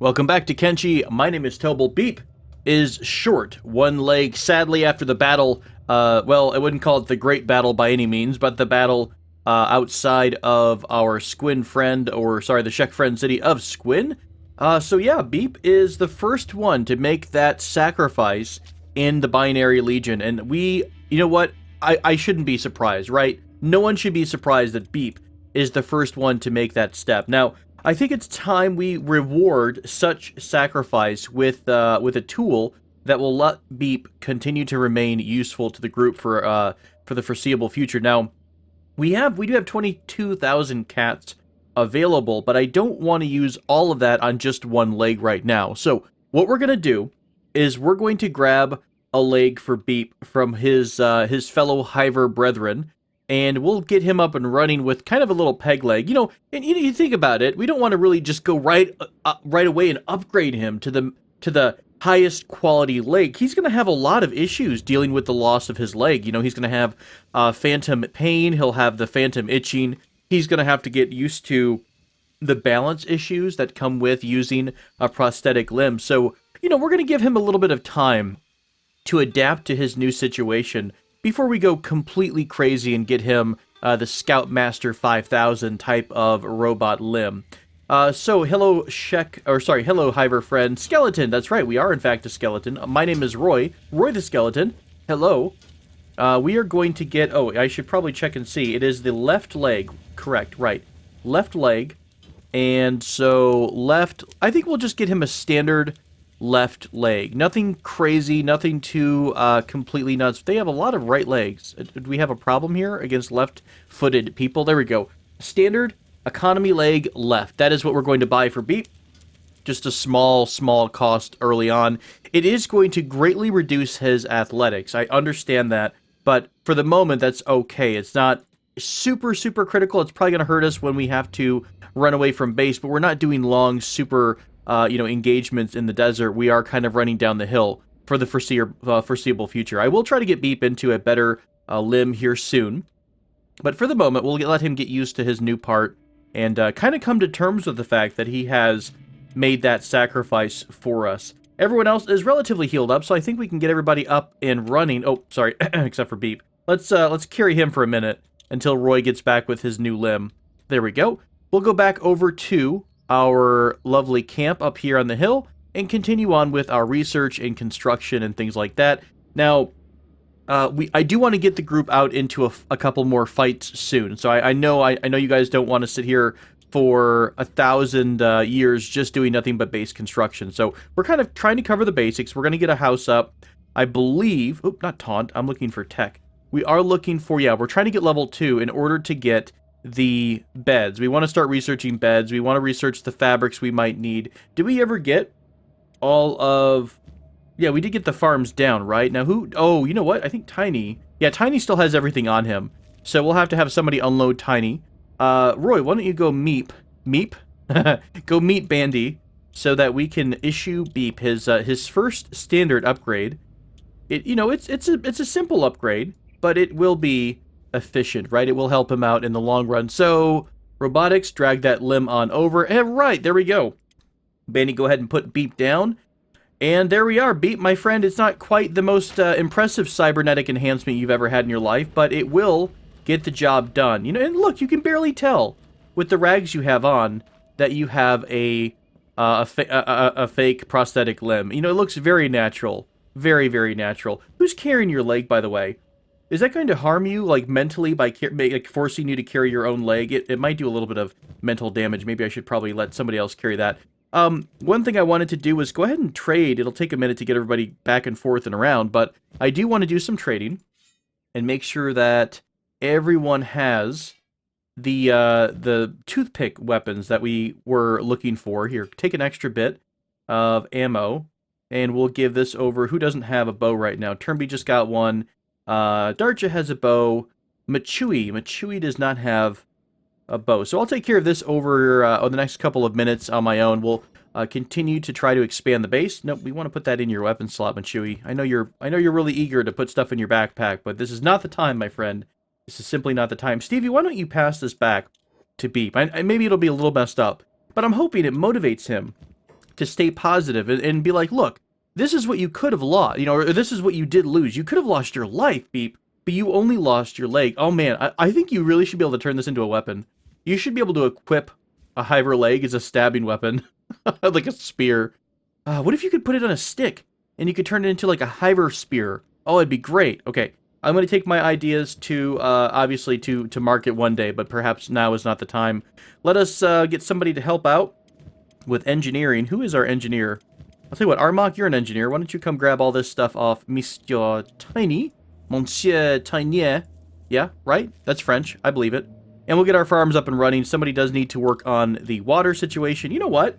Welcome back to Kenshi. My name is Tobel. Beep is short, one leg. Sadly, after the battle, well, I wouldn't call it the great battle by any means, but the battle outside of our Squin friend, or sorry, the Shek friend city of Squin. So yeah, Beep is the first one to make that sacrifice in the Binary Legion, and you know what? I shouldn't be surprised, right? No one should be surprised that Beep is the first one to make that step. Now, I think it's time we reward such sacrifice with a tool that will let Beep continue to remain useful to the group for the foreseeable future. Now, we do have 22,000 cats available, but I don't want to use all of that on just one leg right now. So what we're gonna do is we're going to grab a leg for Beep from his fellow Hiver brethren, and we'll get him up and running with kind of a little peg leg. And you think about it, we don't want to really just go right away and upgrade him to the highest quality leg. He's going to have a lot of issues dealing with the loss of his leg. He's going to have phantom pain. He'll have the phantom itching. He's going to have to get used to the balance issues that come with using a prosthetic limb. So, we're going to give him a little bit of time to adapt to his new situation before we go completely crazy and get him the Scoutmaster 5000 type of robot limb. So hello hello Hiver friend, skeleton. That's right, we are in fact a skeleton. My name is Roy the skeleton. Hello. We are going to get, I should probably check and see. It is the left leg, correct, right. Left leg, and so left, I think we'll just get him a standard left leg. Nothing crazy, nothing too completely nuts. They have a lot of right legs. Do we have a problem here against left-footed people? There we go. Standard economy leg left. That is what we're going to buy for Beep. Just a small cost early on. It is going to greatly reduce his athletics. I understand that, but for the moment, that's okay. It's not super critical. It's probably going to hurt us when we have to run away from base, but we're not doing long, super engagements in the desert. We are kind of running down the hill for the foreseeable future. I will try to get Beep into a better limb here soon, but for the moment, we'll let him get used to his new part and kind of come to terms with the fact that he has made that sacrifice for us. Everyone else is relatively healed up, so I think we can get everybody up and running. Oh, sorry, except for Beep. Let's carry him for a minute until Roy gets back with his new limb. There we go. We'll go back over to our lovely camp up here on the hill and continue on with our research and construction and things like that. Now, I do want to get the group out into a couple more fights soon. So I know you guys don't want to sit here for 1,000 years just doing nothing but base construction. So we're kind of trying to cover the basics. We're going to get a house up, I believe. Oop, not taunt. I'm looking for tech. We are looking for, we're trying to get level 2 in order to get the beds. We want to start researching beds. We want to research the fabrics we might need. Did we ever get all of... Yeah, we did get the farms down, right? Now who... Oh, you know what? I think Tiny... Yeah, Tiny still has everything on him. So we'll have to have somebody unload Tiny. Roy, why don't you go meep? Go meet Bandy so that we can issue Beep his first standard upgrade. It's a simple upgrade, but it will be efficient, right? It will help him out in the long run. So, robotics, drag that limb on over. And right, there we go. Bandy, go ahead and put Beep down. And there we are, Beep, my friend. It's not quite the most impressive cybernetic enhancement you've ever had in your life, but it will get the job done. And look, you can barely tell with the rags you have on that you have a fake prosthetic limb. It looks very natural. Very, very natural. Who's carrying your leg, by the way? Is that going to harm you, like, mentally by forcing you to carry your own leg? It might do a little bit of mental damage. Maybe I should probably let somebody else carry that. One thing I wanted to do was go ahead and trade. It'll take a minute to get everybody back and forth and around, but I do want to do some trading and make sure that everyone has the toothpick weapons that we were looking for. Here, take an extra bit of ammo, and we'll give this over. Who doesn't have a bow right now? Turnby just got one. Darcha has a bow. Machui does not have a bow. So I'll take care of this over the next couple of minutes on my own. We'll continue to try to expand the base. Nope, we want to put that in your weapon slot, Machui. I know you're really eager to put stuff in your backpack, but this is not the time, my friend. This is simply not the time. Stevie, why don't you pass this back to Beep? Maybe it'll be a little messed up, but I'm hoping it motivates him to stay positive and be like, look, this is what you could have lost, or this is what you did lose. You could have lost your life, Beep, but you only lost your leg. Oh man, I think you really should be able to turn this into a weapon. You should be able to equip a hiver leg as a stabbing weapon, like a spear. What if you could put it on a stick and you could turn it into like a hiver spear? Oh, it'd be great. Okay, I'm going to take my ideas to, obviously, to market one day, but perhaps now is not the time. Let us get somebody to help out with engineering. Who is our engineer? I'll tell you what, Armok, you're an engineer. Why don't you come grab all this stuff off Monsieur Tiny? Monsieur Tiny. Yeah, right? That's French. I believe it. And we'll get our farms up and running. Somebody does need to work on the water situation. You know what?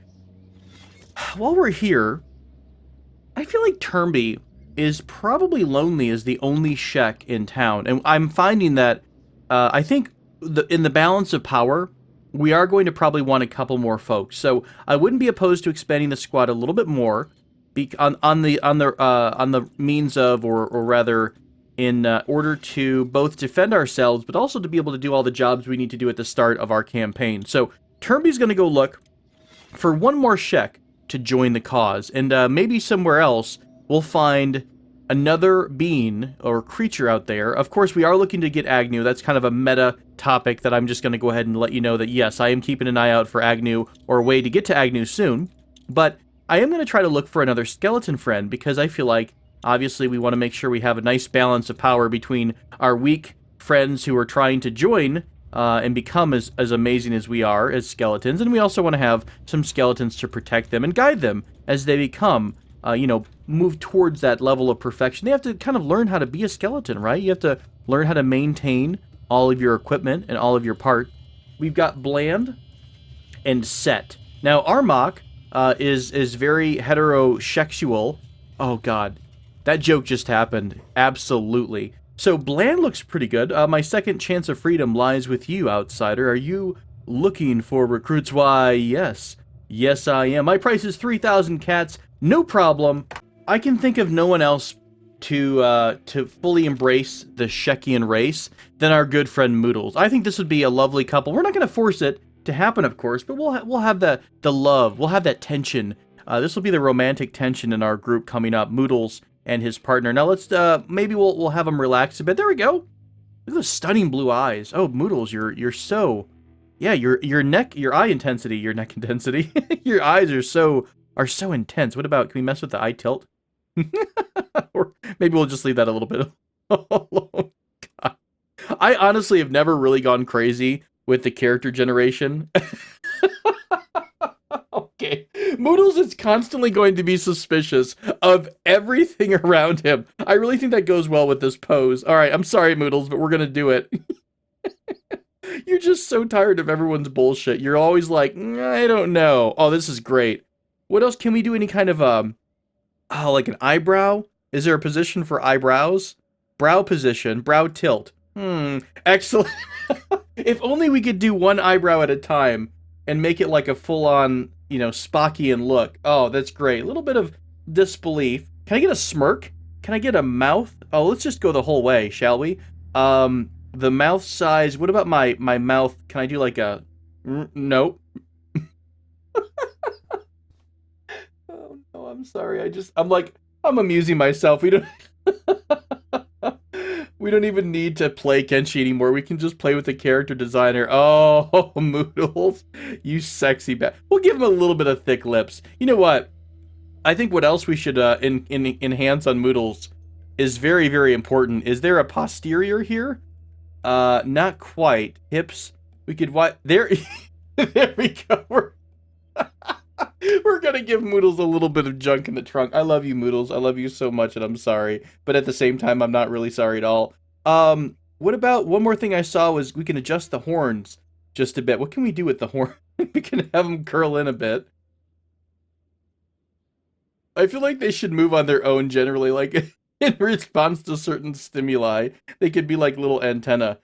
While we're here, I feel like Turnby is probably lonely as the only Shek in town. And I'm finding that I think in the balance of power, we are going to probably want a couple more folks. So I wouldn't be opposed to expanding the squad a little bit more on the means of, or rather, in order to both defend ourselves, but also to be able to do all the jobs we need to do at the start of our campaign. So Turnby's going to go look for one more Shek to join the cause, and maybe somewhere else we'll find another being or creature out there. Of course, we are looking to get Agnew. That's kind of a meta topic that I'm just going to go ahead and let you know that, yes, I am keeping an eye out for Agnew, or a way to get to Agnew soon. But I am going to try to look for another skeleton friend, because I feel like, obviously, we want to make sure we have a nice balance of power between our weak friends who are trying to join and become as amazing as we are as skeletons, and we also want to have some skeletons to protect them and guide them as they become, move towards that level of perfection. They have to kind of learn how to be a skeleton, right? You have to learn how to maintain all of your equipment and all of your parts. We've got Bland and Set. Now, Armok is very heterosexual. Oh, God. That joke just happened. Absolutely. So, Bland looks pretty good. My second chance of freedom lies with you, outsider. Are you looking for recruits? Why, yes. Yes, I am. My price is 3,000 cats. No problem. I can think of no one else to fully embrace the Shekian race than our good friend Moodles. I think this would be a lovely couple. We're not going to force it to happen, of course, but we'll have the love. We'll have that tension. This will be the romantic tension in our group coming up. Moodles and his partner. Now let's maybe we'll have him relax a bit. There we go. Look at those stunning blue eyes. Oh, Moodles, you're so, yeah, your eye intensity, your eyes are so intense. What about, can we mess with the eye tilt? Or maybe we'll just leave that a little bit alone. God. I honestly have never really gone crazy with the character generation. Okay. Moodles is constantly going to be suspicious of everything around him. I really think that goes well with this pose. All right, I'm sorry, Moodles, but we're going to do it. You're just so tired of everyone's bullshit. You're always like, I don't know. Oh, this is great. What else? Can we do any kind of, like an eyebrow? Is there a position for eyebrows? Brow position, brow tilt. Excellent. If only we could do one eyebrow at a time and make it like a full-on, Spockian look. Oh, that's great. A little bit of disbelief. Can I get a smirk? Can I get a mouth? Oh, let's just go the whole way, shall we? The mouth size. What about my mouth? Can I do like a... Nope. Oh, no, I'm sorry. I'm amusing myself. We don't... We don't even need to play Kenshi anymore. We can just play with the character designer. Oh, Moodles, you sexy bat. We'll give him a little bit of thick lips. You know what? I think what else we should enhance on Moodles is very, very important. Is there a posterior here? Not quite. Hips. We could there. There we go. We're gonna give Moodles a little bit of junk in the trunk. I love you, Moodles. I love you so much, and I'm sorry. But at the same time, I'm not really sorry at all. What about, one more thing I saw was we can adjust the horns just a bit. What can we do with the horn? We can have them curl in a bit. I feel like they should move on their own generally, like in response to certain stimuli. They could be like little antenna.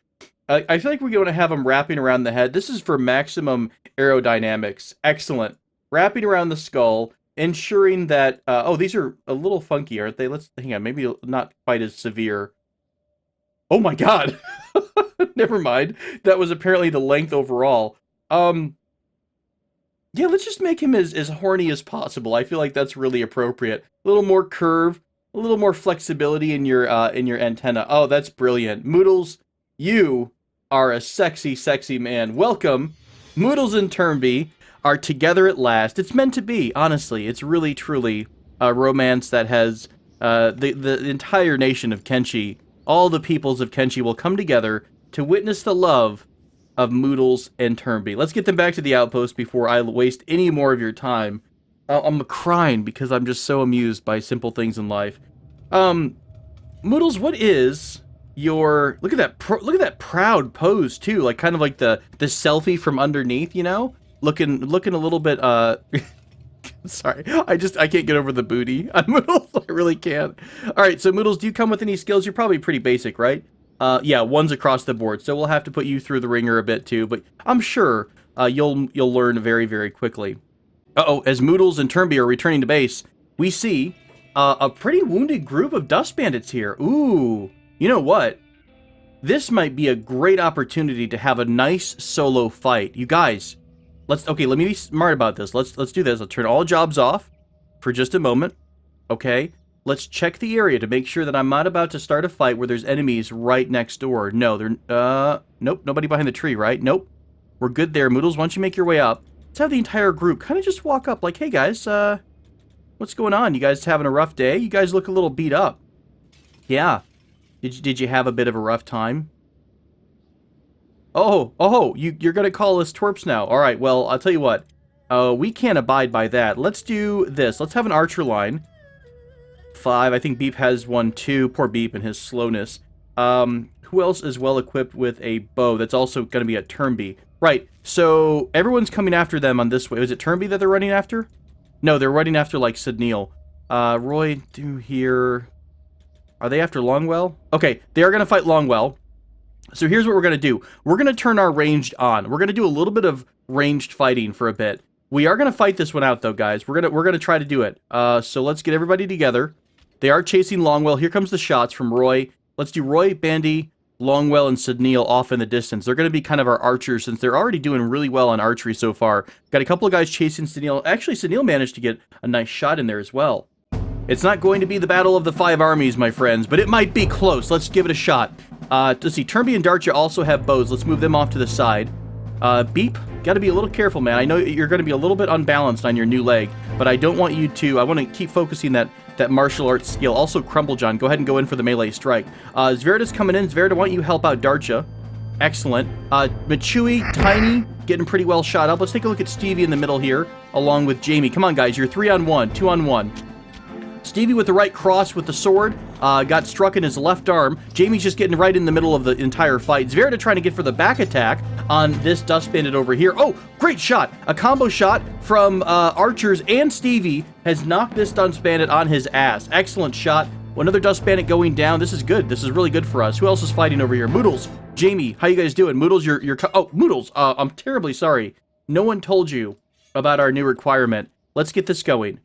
I feel like we're going to have them wrapping around the head. This is for maximum aerodynamics. Excellent. Wrapping around the skull, ensuring that... oh, these are a little funky, aren't they? Let's... Hang on, maybe not quite as severe. Oh my god! Never mind. That was apparently the length overall. Yeah, let's just make him as horny as possible. I feel like that's really appropriate. A little more curve, a little more flexibility in your antenna. Oh, that's brilliant. Moodles, you are a sexy, sexy man. Welcome. Moodles and Turnby are together at last. It's meant to be, honestly. It's really, truly a romance that has the entire nation of Kenshi, all the peoples of Kenshi will come together to witness the love of Moodles and Turnby. Let's get them back to the outpost before I waste any more of your time. I'm crying because I'm just so amused by simple things in life. Moodles, what is your look at that proud pose too, like kind of like the selfie from underneath, you know, looking a little bit sorry, I can't get over the booty on Moodles. I really can't. All right, so Moodles, do you come with any skills? You're probably pretty basic, right? Yeah, one's across the board, so we'll have to put you through the ringer a bit too, but I'm sure you'll learn very, very quickly. Uh-oh, as Moodles and Turnby are returning to base, we see a pretty wounded group of dust bandits here. Ooh, you know what? This might be a great opportunity to have a nice solo fight. You guys, okay, let me be smart about this. Let's do this. Let's turn all jobs off for just a moment. Okay. Let's check the area to make sure that I'm not about to start a fight where there's enemies right next door. No, nope, nobody behind the tree, right? Nope. We're good there. Moodles, once you make your way up, let's have the entire group kind of just walk up like, hey guys, what's going on? You guys having a rough day? You guys look a little beat up. Yeah. Did you have a bit of a rough time? Oh, you're gonna call us twerps now. All right, well, I'll tell you what. We can't abide by that. Let's do this. Let's have an archer line. 5. I think Beep has one too. Poor Beep and his slowness. Who else is well equipped with a bow? That's also going to be a Turnby. Right. So everyone's coming after them on this way. Is it Turnby that they're running after? No, they're running after like Sidneal. Roy, do here. Are they after Longwell? Okay, they are going to fight Longwell. So here's what we're going to do. We're going to turn our ranged on. We're going to do a little bit of ranged fighting for a bit. We are going to fight this one out though, guys. We're going to try to do it. So let's get everybody together. They are chasing Longwell. Here comes the shots from Roy. Let's do Roy, Bandy, Longwell, and Sidneal off in the distance. They're going to be kind of our archers since they're already doing really well on archery so far. Got a couple of guys chasing Sidneal. Actually, Sidneal managed to get a nice shot in there as well. It's not going to be the battle of the 5 armies, my friends, but it might be close. Let's give it a shot. Let's see. Turnby and Darcha also have bows. Let's move them off to the side. Beep, got to be a little careful, man. I know you're going to be a little bit unbalanced on your new leg, but I don't want you to... I want to keep focusing that martial arts skill. Also, Crumblejohn, go ahead and go in for the melee strike. Zverda's coming in. Zverda, why don't you help out Darcha? Excellent. Machui, Tiny, getting pretty well shot up. Let's take a look at Stevie in the middle here, along with Jamie. Come on, guys. You're 3-on-1, 2-on-1. Stevie with the right cross with the sword, got struck in his left arm. Jamie's just getting right in the middle of the entire fight. Zverda trying to get for the back attack on this Dust Bandit over here. Oh, great shot. A combo shot from archers and Stevie has knocked this Dust Bandit on his ass. Excellent shot. Another Dust Bandit going down. This is good. This is really good for us. Who else is fighting over here? Moodles, Jamie, how you guys doing? Moodles, oh, Moodles, I'm terribly sorry. No one told you about our new requirement. Let's get this going.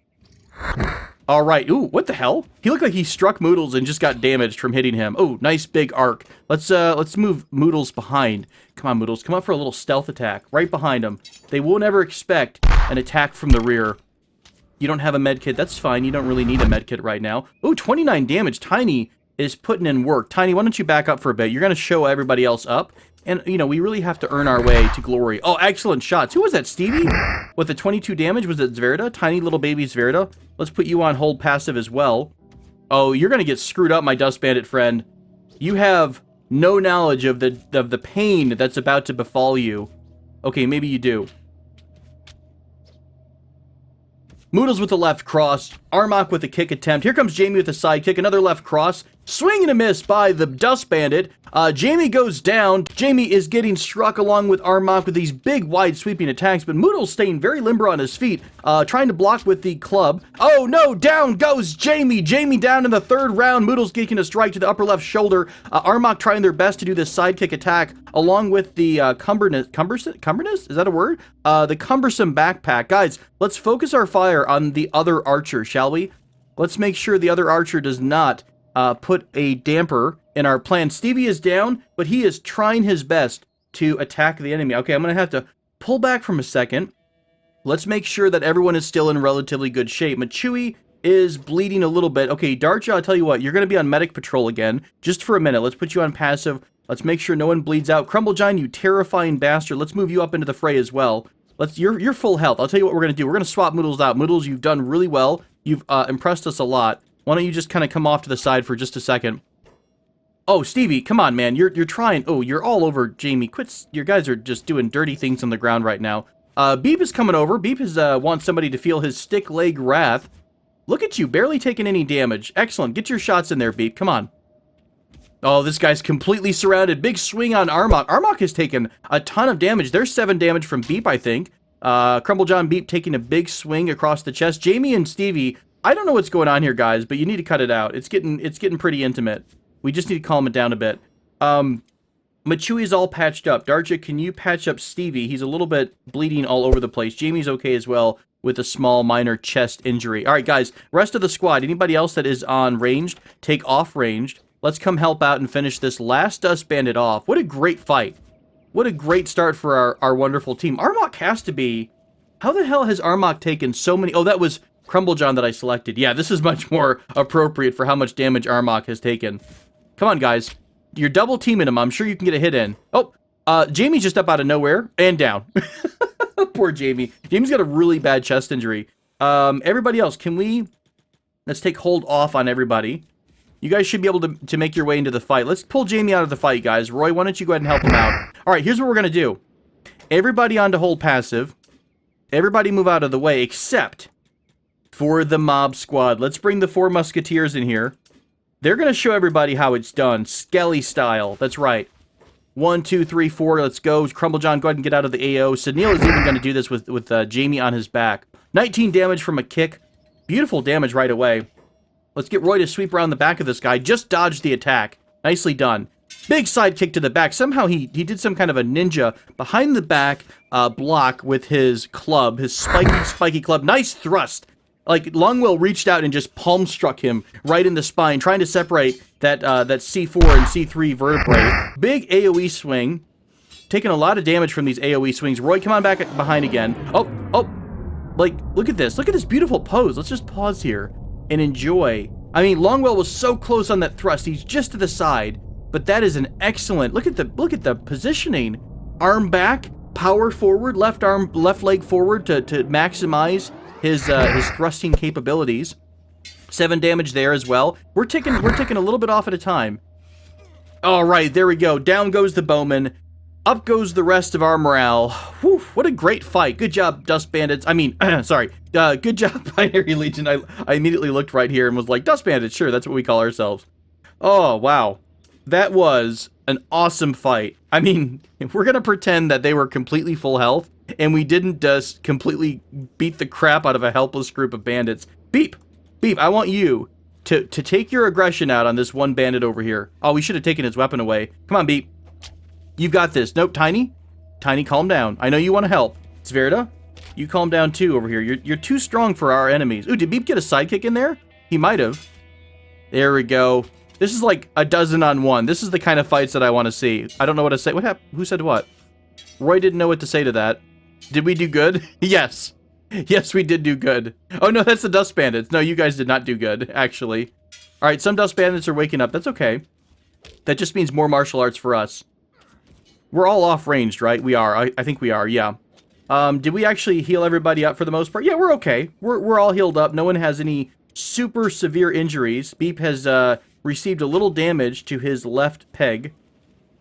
All right. Ooh, what the hell? He looked like he struck Moodles and just got damaged from hitting him. Oh, nice big arc. Let's move Moodles behind. Come on, Moodles. Come up for a little stealth attack right behind him. They won't ever expect an attack from the rear. You don't have a medkit. That's fine. You don't really need a medkit right now. Ooh, 29 damage. Tiny is putting in work. Tiny, why don't you back up for a bit? You're going to show everybody else up. And, you know, we really have to earn our way to glory. Oh, excellent shots. Who was that, Stevie? With the 22 damage? Was it Zverda? Tiny little baby Zverda? Let's put you on hold passive as well. Oh, you're going to get screwed up, my Dust Bandit friend. You have no knowledge of the pain that's about to befall you. Okay, maybe you do. Moodles with the left cross. Armok with the kick attempt. Here comes Jamie with the side kick. Another left cross. Swing and a miss by the Dust Bandit. Jamie goes down. Jamie is getting struck along with Armok with these big, wide, sweeping attacks, but Moodles staying very limber on his feet, trying to block with the club. Oh, no! Down goes Jamie! Jamie down in the 3rd round. Moodles getting a strike to the upper left shoulder. Armok trying their best to do this sidekick attack, along with the cumbersome? Is that a word? The cumbersome backpack. Guys, let's focus our fire on the other archer, shall we? Let's make sure the other archer does not put a damper in our plan. Stevie is down, but he is trying his best to attack the enemy. Okay, I'm going to have to pull back from a second. Let's make sure that everyone is still in relatively good shape. Machui is bleeding a little bit. Okay, Darcha, I'll tell you what, you're going to be on medic patrol again, just for a minute. Let's put you on passive. Let's make sure no one bleeds out. Crumblegiant, you terrifying bastard. Let's move you up into the fray as well. You're full health. I'll tell you what we're going to do. We're going to swap Moodles out. Moodles, you've done really well. You've impressed us a lot. Why don't you just kind of come off to the side for just a second? Oh, Stevie, come on, man. You're trying. Oh, you're all over Jamie. Quit. Your guys are just doing dirty things on the ground right now. Beep is coming over. Beep is wants somebody to feel his stick leg wrath. Look at you, barely taking any damage. Excellent. Get your shots in there, Beep. Come on. Oh, this guy's completely surrounded. Big swing on Armok. Armok has taken a ton of damage. There's 7 damage from Beep, I think. Crumblejohn Beep taking a big swing across the chest. Jamie and Stevie, I don't know what's going on here, guys, but you need to cut it out. It's getting pretty intimate. We just need to calm it down a bit. Machui's all patched up. Darja, can you patch up Stevie? He's a little bit bleeding all over the place. Jamie's okay as well with a small minor chest injury. All right, guys, rest of the squad, anybody else that is on ranged, take off ranged. Let's come help out and finish this last Dust Bandit off. What a great fight. What a great start for our wonderful team. Armok has to be... How the hell has Armok taken so many... Oh, that was Crumblejohn that I selected. Yeah, this is much more appropriate for how much damage Armok has taken. Come on, guys. You're double teaming him. I'm sure you can get a hit in. Oh, Jamie's just up out of nowhere and down. Poor Jamie. Jamie's got a really bad chest injury. Everybody else, can we... Let's take hold off on everybody. You guys should be able to make your way into the fight. Let's pull Jamie out of the fight, guys. Roy, why don't you go ahead and help him out? All right, here's what we're going to do. Everybody on to hold passive. Everybody move out of the way, except for the mob squad. Let's bring the 4 musketeers in here. They're going to show everybody how it's done. Skelly style. That's right. 1, 2, 3, 4. Let's go. Crumblejohn, go ahead and get out of the AO. Sunil is even going to do this with Jamie on his back. 19 damage from a kick. Beautiful damage right away. Let's get Roy to sweep around the back of this guy. Just dodged the attack. Nicely done. Big side kick to the back. Somehow he did some kind of a ninja behind the back block with his club. His spiky club. Nice thrust. Like, Longwell reached out and just palm struck him right in the spine, trying to separate that C4 and C3 vertebrae. Big AoE swing. Taking a lot of damage from these AoE swings. Roy, come on back behind again. Oh. Like, look at this. Look at this beautiful pose. Let's just pause here and enjoy. I mean, Longwell was so close on that thrust. He's just to the side. But that is an excellent... Look at the positioning. Arm back, power forward, left leg forward to maximize his thrusting capabilities. 7 damage there as well. We're taking a little bit off at a time. All right, there we go. Down goes the bowman. Up goes the rest of our morale. Whew, what a great fight. Good job, Dust Bandits. I mean, sorry. Good job, Binary Legion. I immediately looked right here and was like, Dust Bandits, sure, that's what we call ourselves. Oh, wow. That was an awesome fight. I mean, if we're going to pretend that they were completely full health and we didn't just completely beat the crap out of a helpless group of bandits. Beep, I want you to take your aggression out on this one bandit over here. Oh, we should have taken his weapon away. Come on, Beep. You've got this. Nope, Tiny, calm down. I know you want to help. Sverda, you calm down too over here. You're too strong for our enemies. Ooh, did Beep get a sidekick in there? He might have. There we go. This is like a 12-on-1. This is the kind of fights that I want to see. I don't know what to say. What happened? Who said what? Roy didn't know what to say to that. Did we do good? Yes. Yes, we did do good. Oh, no, that's the Dust Bandits. No, you guys did not do good, actually. All right, some Dust Bandits are waking up. That's okay. That just means more martial arts for us. We're all off-ranged, right? We are. I think we are, yeah. Did we actually heal everybody up for the most part? Yeah, we're okay. We're all healed up. No one has any super severe injuries. Beep has received a little damage to his left peg.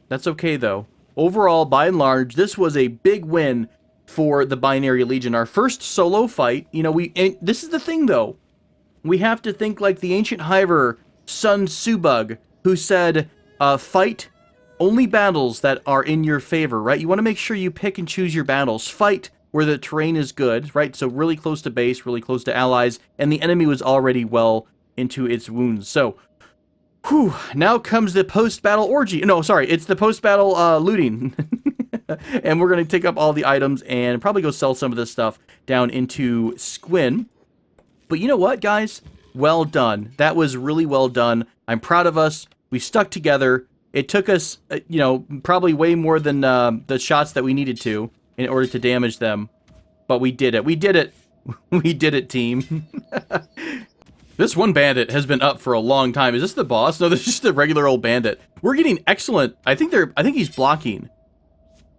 That's okay, though. Overall, by and large, this was a big win for the Binary Legion. Our first solo fight, you know, this is the thing, though. We have to think like the ancient Hiver, Sun Subug, who said, fight only battles that are in your favor, right? You want to make sure you pick and choose your battles. Fight where the terrain is good, right? So really close to base, really close to allies, and the enemy was already well into its wounds. So, whew, now comes the post-battle orgy. No, sorry, it's the post-battle looting. And we're going to take up all the items and probably go sell some of this stuff down into Squin. But you know what, guys? Well done. That was really well done. I'm proud of us. We stuck together. It took us, you know, probably way more than the shots that we needed to in order to damage them. But we did it. We did it. We did it, team. This one bandit has been up for a long time. Is this the boss? No, this is just a regular old bandit. We're getting excellent. I think he's blocking.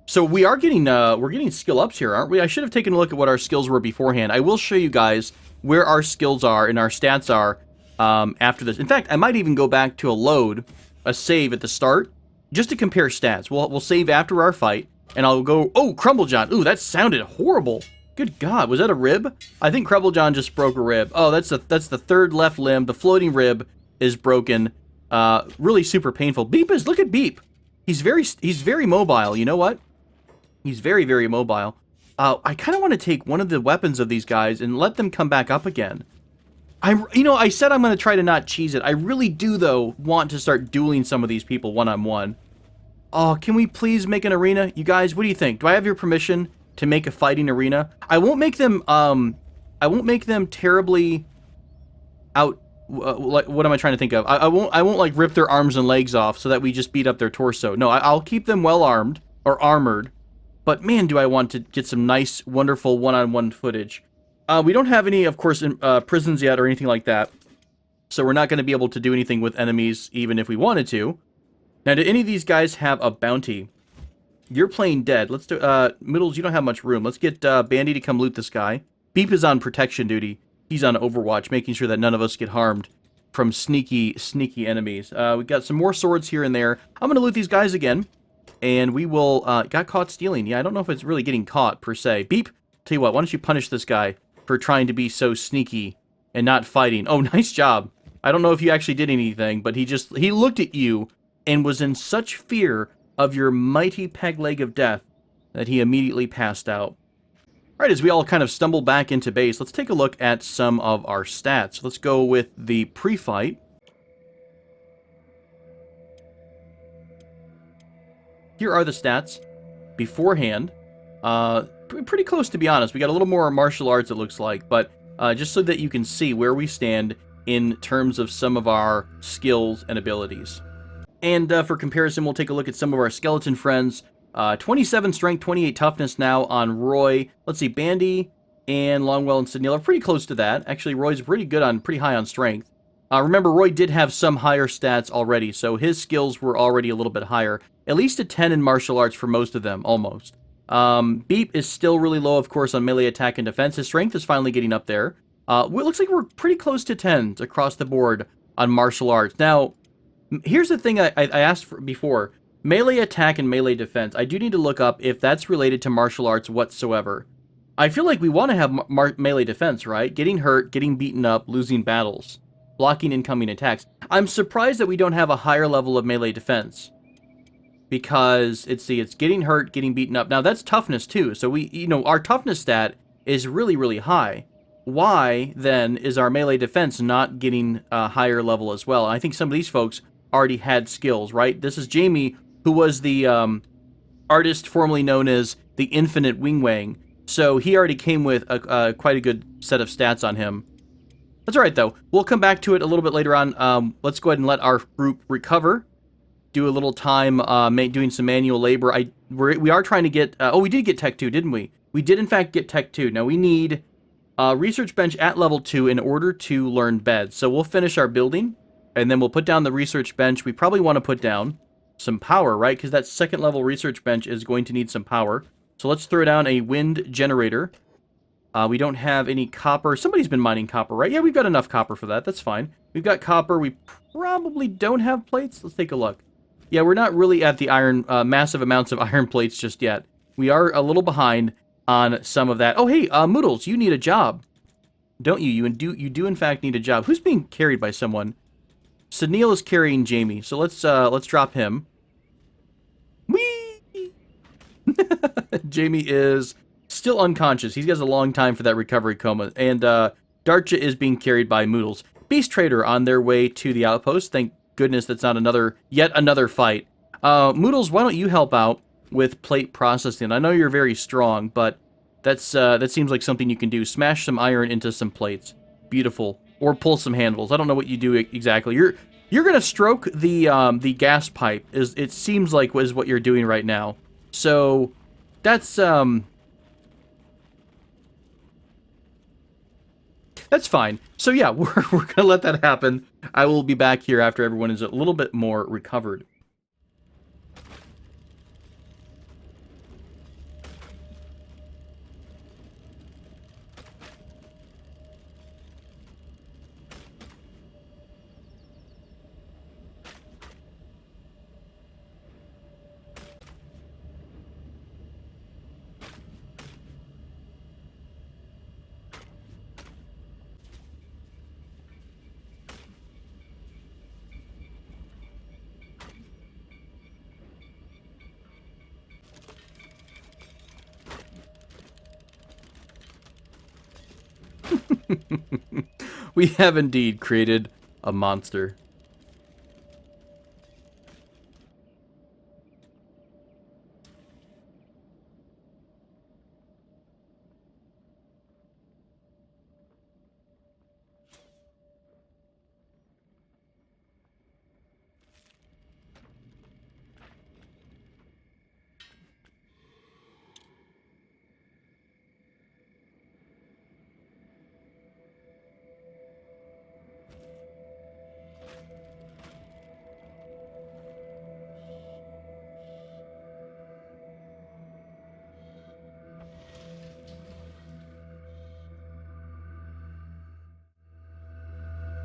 So we're getting skill ups here, aren't we? I should have taken a look at what our skills were beforehand. I will show you guys where our skills are and our stats are after this. In fact, I might even go back to a save at the start, just to compare stats. We'll save after our fight, and I'll go, oh, Crumblejohn. Ooh, that sounded horrible. Good God, was that a rib? I think Crumblejohn just broke a rib. Oh, that's the third left limb. The floating rib is broken. Really super painful. Look at Beep. He's very mobile. You know what? He's very, very mobile. I kind of want to take one of the weapons of these guys and let them come back up again. I said I'm going to try to not cheese it. I really do, though, want to start dueling some of these people one-on-one. Oh, can we please make an arena? You guys, what do you think? Do I have your permission to make a fighting arena? I won't make them terribly out. What am I trying to think of? I won't like rip their arms and legs off so that we just beat up their torso. No, I'll keep them well armed or armored. But man, do I want to get some nice, wonderful one-on-one footage. We don't have any, of course, prisons yet or anything like that. So we're not going to be able to do anything with enemies even if we wanted to. Now, do any of these guys have a bounty? You're playing dead. Let's do, Middles, you don't have much room. Let's get Bandy to come loot this guy. Beep is on protection duty. He's on Overwatch, making sure that none of us get harmed from sneaky enemies. We've got some more swords here and there. I'm going to loot these guys again. And we will, got caught stealing. Yeah, I don't know if it's really getting caught, per se. Beep, tell you what, why don't you punish this guy for trying to be so sneaky and not fighting. Oh, nice job. I don't know if you actually did anything, but he looked at you and was in such fear of your mighty peg leg of death that he immediately passed out. Alright, as we all kind of stumble back into base, let's take a look at some of our stats. Let's go with the pre-fight. Here are the stats beforehand. Pretty close, to be honest. We got a little more martial arts, it looks like, but just so that you can see where we stand in terms of some of our skills and abilities. And for comparison, we'll take a look at some of our skeleton friends. 27 strength, 28 toughness now on Roy. Let's see, Bandy and Longwell and Sidney are pretty close to that. Actually, Roy's pretty high on strength. Remember, Roy did have some higher stats already, so his skills were already a little bit higher. At least a 10 in martial arts for most of them, almost. Beep is still really low, of course, on melee attack and defense. His strength is finally getting up there. It looks like we're pretty close to 10s across the board on martial arts. Now, here's the thing I asked for before. Melee attack and melee defense. I do need to look up if that's related to martial arts whatsoever. I feel like we want to have melee defense, right? Getting hurt, getting beaten up, losing battles, blocking incoming attacks. I'm surprised that we don't have a higher level of melee defense. Because, it's getting hurt, getting beaten up. Now, that's toughness, too. So, our toughness stat is really, really high. Why, then, is our melee defense not getting a higher level as well? And I think some of these folks already had skills, right? This is Jamie, who was the artist formerly known as the Infinite Wing Wang. So, he already came with quite a good set of stats on him. That's alright, though. We'll come back to it a little bit later on. Let's go ahead and let our group recover. Do a little time doing some manual labor. We are trying to get... we did get Tech 2, didn't we? We did, in fact, get Tech 2. Now, we need research bench at level 2 in order to learn beds. So we'll finish our building, and then we'll put down the research bench. We probably want to put down some power, right? Because that second level research bench is going to need some power. So let's throw down a wind generator. We don't have any copper. Somebody's been mining copper, right? Yeah, we've got enough copper for that. That's fine. We've got copper. We probably don't have plates. Let's take a look. Yeah, we're not really at the iron, massive amounts of iron plates just yet. We are a little behind on some of that. Oh, hey, Moodles, you need a job. Don't you? You do in fact need a job. Who's being carried by someone? Sidneil is carrying Jamie, so let's drop him. Whee! Jamie is still unconscious. He has a long time for that recovery coma. And Darcha is being carried by Moodles. Beast Trader on their way to the outpost. Thank goodness that's not yet another fight. Moodles, why don't you help out with plate processing? I know you're very strong, but that seems like something you can do. Smash some iron into some plates. Beautiful. Or pull some handles. I don't know what you do exactly. You're gonna stroke the gas pipe. It seems like is what you're doing right now. So that's That's fine. So yeah, we're gonna let that happen. I will be back here after everyone is a little bit more recovered. We have indeed created a monster.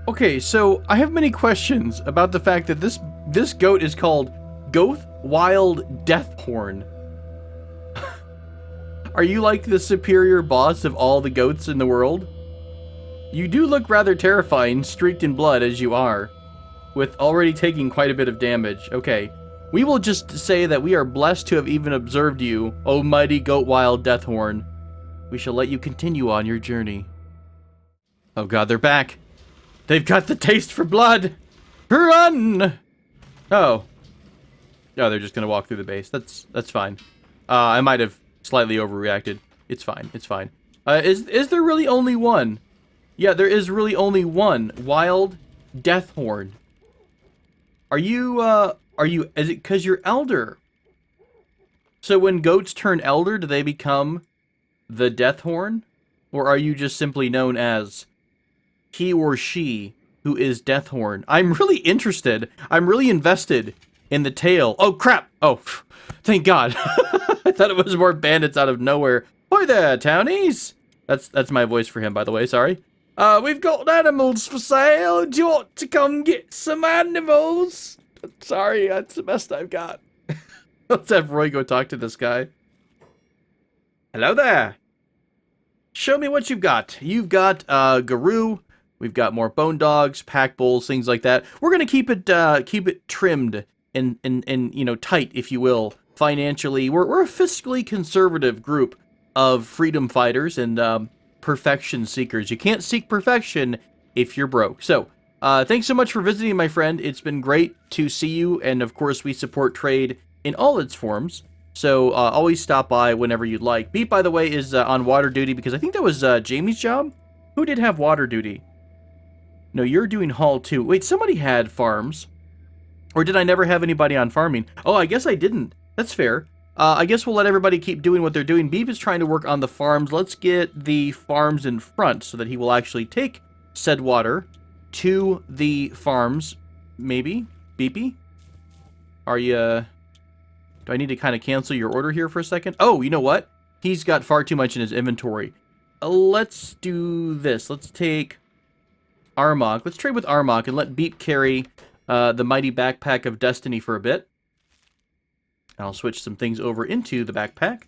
Okay, so I have many questions about the fact that this goat is called Goat Wild Deathhorn. Are you like the superior boss of all the goats in the world? You do look rather terrifying, streaked in blood as you are, with already taking quite a bit of damage. Okay, we will just say that we are blessed to have even observed you, O mighty Goat Wild Deathhorn. We shall let you continue on your journey. Oh god, they're back. They've got the taste for blood! Run! Oh. Oh, they're just gonna walk through the base. That's fine. I might have slightly overreacted. It's fine, it's fine. Is there really only one? Yeah, there is really only one Wild Deathhorn. Are you, is it because you're elder? So when goats turn elder, do they become the Deathhorn? Or are you just simply known as he or she who is Deathhorn? I'm really interested. I'm really invested in the tale. Oh, crap. Oh, thank God. I thought it was more bandits out of nowhere. Hi there, townies. That's my voice for him, by the way. Sorry. We've got animals for sale. Do you want to come get some animals? Sorry, that's the best I've got. Let's have Roy go talk to this guy. Hello there. Show me what you've got. You've got Garou. We've got more bone dogs, pack bulls, things like that. We're gonna keep it trimmed and you know, tight, if you will, financially. We're a fiscally conservative group of freedom fighters and perfection seekers. You can't seek perfection if you're broke. So, thanks so much for visiting, my friend. It's been great to see you, and of course, we support trade in all its forms. So, always stop by whenever you'd like. Beat, by the way, is on water duty because I think that was Jamie's job. Who did have water duty? No, you're doing haul too. Wait, somebody had farms. Or did I never have anybody on farming? Oh, I guess I didn't. That's fair. I guess we'll let everybody keep doing what they're doing. Beep is trying to work on the farms. Let's get the farms in front so that he will actually take said water to the farms. Maybe? Beepy? Are you... Do I need to kind of cancel your order here for a second? Oh, you know what? He's got far too much in his inventory. Let's do this. Let's take Armok. Let's trade with Armok and let Beep carry the mighty backpack of destiny for a bit. I'll switch some things over into the backpack.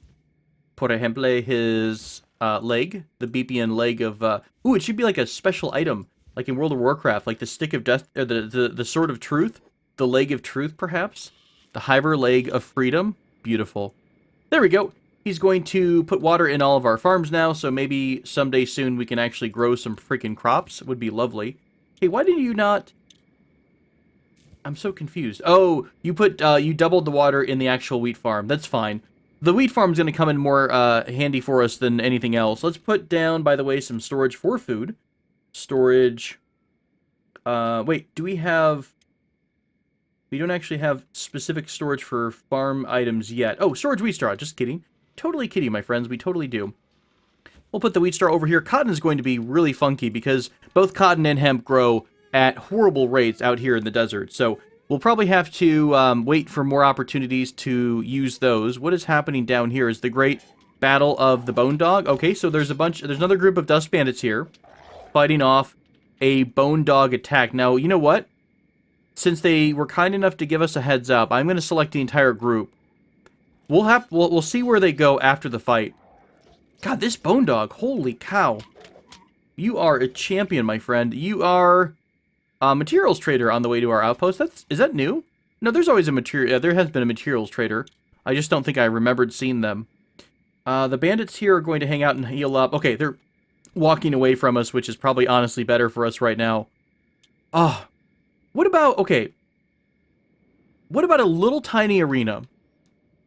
Por ejemplo, his leg, the Beepian leg of... Ooh, it should be like a special item, like in World of Warcraft, like the stick of death, or the sword of truth, the leg of truth, perhaps. The Hiver leg of freedom. Beautiful. There we go. He's going to put water in all of our farms now, so maybe someday soon we can actually grow some freaking crops. It would be lovely. Hey, why did you not... I'm so confused. Oh, you put, you doubled the water in the actual wheat farm. That's fine. The wheat farm's going to come in more handy for us than anything else. Let's put down, by the way, some storage for food. Storage... wait, do we have... We don't actually have specific storage for farm items yet. Oh, storage wheat straw. Just kidding. Totally kidding, my friends. We totally do. We'll put the wheat straw over here. Cotton is going to be really funky because both cotton and hemp grow at horrible rates out here in the desert. So we'll probably have to wait for more opportunities to use those. What is happening down here is the great battle of the bone dog. Okay, so there's another group of dust bandits here fighting off a bone dog attack. Now, you know what? Since they were kind enough to give us a heads up, I'm going to select the entire group. We'll see where they go after the fight. God, this bone dog, holy cow. You are a champion, my friend. You are a materials trader on the way to our outpost. Is that new? No, there's always a material. There has been a materials trader. I just don't think I remembered seeing them. The bandits here are going to hang out and heal up. Okay, they're walking away from us, which is probably honestly better for us right now. What about a little tiny arena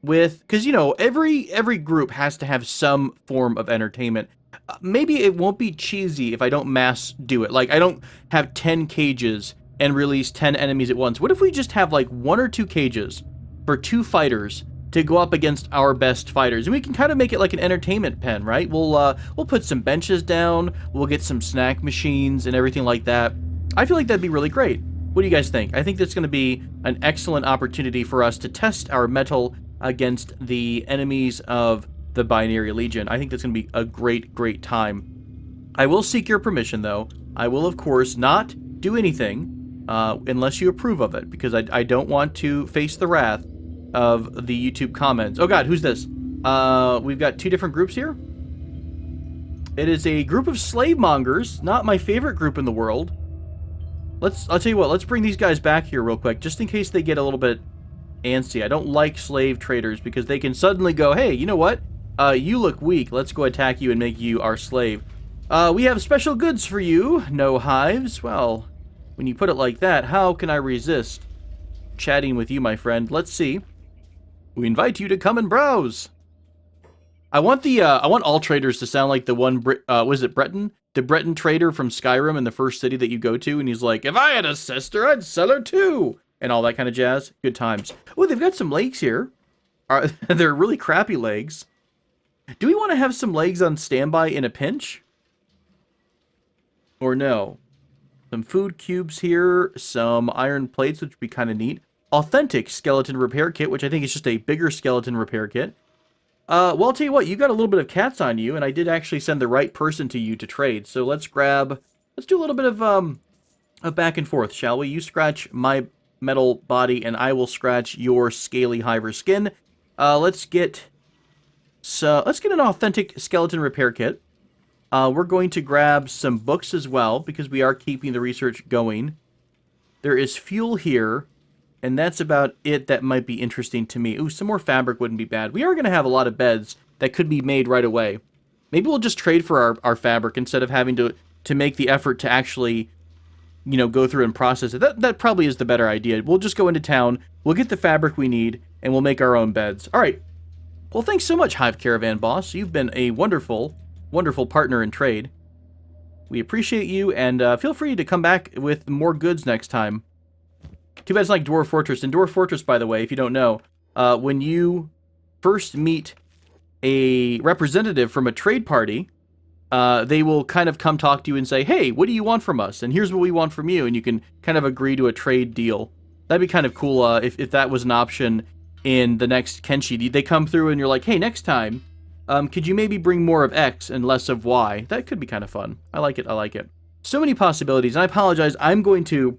with, because, you know, every group has to have some form of entertainment. Maybe it won't be cheesy if I don't mass do it. Like, I don't have 10 cages and release 10 enemies at once. What if we just have, like, 1 or 2 cages for 2 fighters to go up against our best fighters? And we can kind of make it like an entertainment pen, right? We'll put some benches down, we'll get some snack machines and everything like that. I feel like that'd be really great. What do you guys think? I think that's going to be an excellent opportunity for us to test our mettle against the enemies of the Binary Legion. I think that's going to be a great, great time. I will seek your permission, though. I will, of course, not do anything unless you approve of it, because I don't want to face the wrath of the YouTube comments. Oh god, who's this? We've got 2 different groups here. It is a group of slave mongers, not my favorite group in the world. I'll tell you what, let's bring these guys back here real quick, just in case they get a little bit antsy. I don't like slave traders because they can suddenly go, hey, you know what? You look weak. Let's go attack you and make you our slave. We have special goods for you. No hives. Well, when you put it like that, how can I resist chatting with you, my friend? Let's see. We invite you to come and browse. I want all traders to sound like the one, was it Breton? The Breton trader from Skyrim in the first city that you go to, and he's like, if I had a sister, I'd sell her too, and all that kind of jazz. Good times. Oh, they've got some legs here. They're really crappy legs. Do we want to have some legs on standby in a pinch? Or no? Some food cubes here, some iron plates, which would be kind of neat. Authentic skeleton repair kit, which I think is just a bigger skeleton repair kit. Well, I'll tell you what, you got a little bit of cats on you, and I did actually send the right person to you to trade. So let's do a little bit of back and forth, shall we? You scratch my metal body, and I will scratch your scaly hiver skin. Let's get an authentic skeleton repair kit. We're going to grab some books as well, because we are keeping the research going. There is fuel here. And that's about it that might be interesting to me. Ooh, some more fabric wouldn't be bad. We are going to have a lot of beds that could be made right away. Maybe we'll just trade for our fabric instead of having to make the effort to actually, you know, go through and process it. That probably is the better idea. We'll just go into town, we'll get the fabric we need, and we'll make our own beds. All right. Well, thanks so much, Hive Caravan Boss. You've been a wonderful, wonderful partner in trade. We appreciate you, and feel free to come back with more goods next time. Too bad it's like Dwarf Fortress. In Dwarf Fortress, by the way, if you don't know, when you first meet a representative from a trade party, they will kind of come talk to you and say, hey, what do you want from us? And here's what we want from you. And you can kind of agree to a trade deal. That'd be kind of cool if that was an option in the next Kenshi. They come through and you're like, hey, next time, could you maybe bring more of X and less of Y? That could be kind of fun. I like it. I like it. So many possibilities. And I apologize. I'm going to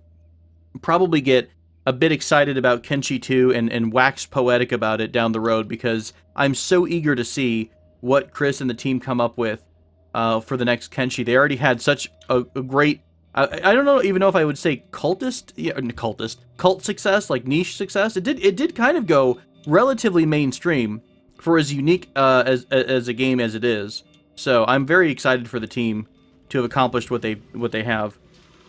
probably get a bit excited about Kenshi 2 and wax poetic about it down the road, because I'm so eager to see what Chris and the team come up with for the next Kenshi. They already had such a great, I don't even know if I would say cult success, like niche success. It did kind of go relatively mainstream for as unique as a game as it is. So I'm very excited for the team to have accomplished what they have.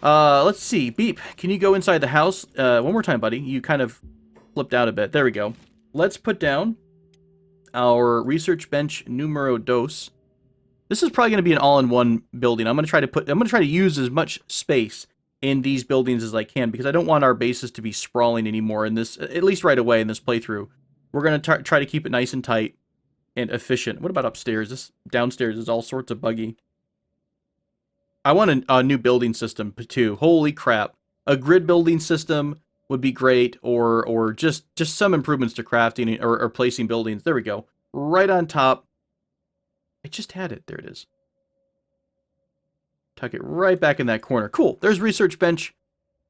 Let's see. Beep, can you go inside the house? One more time, buddy. You kind of flipped out a bit. There we go. Let's put down our research bench numero dos. This is probably going to be an all-in-one building. I'm going to try to use as much space in these buildings as I can, because I don't want our bases to be sprawling anymore in this, at least right away in this playthrough. We're going to try to keep it nice and tight. and efficient. What about upstairs? This downstairs is all sorts of buggy. I want a new building system too. Holy crap. A grid building system would be great, or just some improvements to crafting or placing buildings. There we go. Right on top. I just had it. There it is. Tuck it right back in that corner. Cool. There's research bench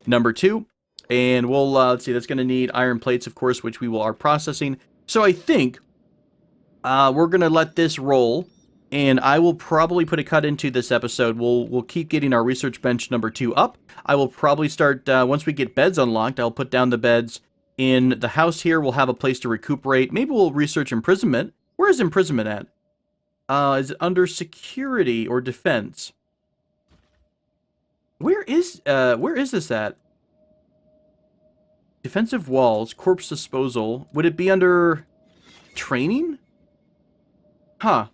number 2. And we'll, let's see, that's going to need iron plates, of course, which we are processing. So I think we're going to let this roll, and I will probably put a cut into this episode. We'll keep getting our research bench number 2 up. I will probably start, once we get beds unlocked, I'll put down the beds in the house here. We'll have a place to recuperate. Maybe we'll research imprisonment. Where is imprisonment at? Is it under security or defense? Where is this at? Defensive walls, corpse disposal. Would it be under training? Huh.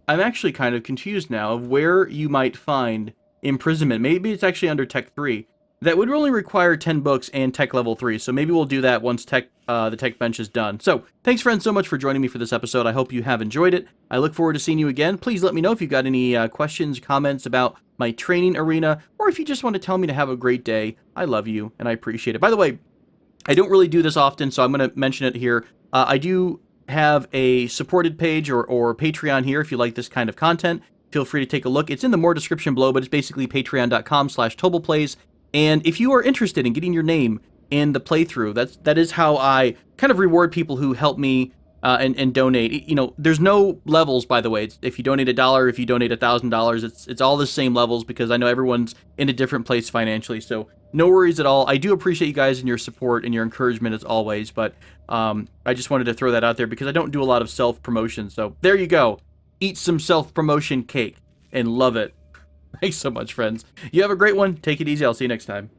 I'm actually kind of confused now of where you might find imprisonment. Maybe it's actually under Tech 3. That would only require 10 books and Tech Level 3, so maybe we'll do that once the Tech Bench is done. So, thanks friends so much for joining me for this episode. I hope you have enjoyed it. I look forward to seeing you again. Please let me know if you've got any questions, comments about my training arena, or if you just want to tell me to have a great day. I love you, and I appreciate it. By the way, I don't really do this often, so I'm going to mention it here. I do have a supported page or Patreon here if you like this kind of content. Feel free to take a look. It's in the more description below, but it's basically patreon.com/TobelPlays. And if you are interested in getting your name in the playthrough, that is how I kind of reward people who help me and donate. You know, there's no levels, by the way. If you donate $1, if you donate $1,000, it's all the same levels because I know everyone's in a different place financially. So no worries at all. I do appreciate you guys and your support and your encouragement as always, but I just wanted to throw that out there because I don't do a lot of self-promotion. So there you go. Eat some self-promotion cake and love it. Thanks so much, friends. You have a great one. Take it easy. I'll see you next time.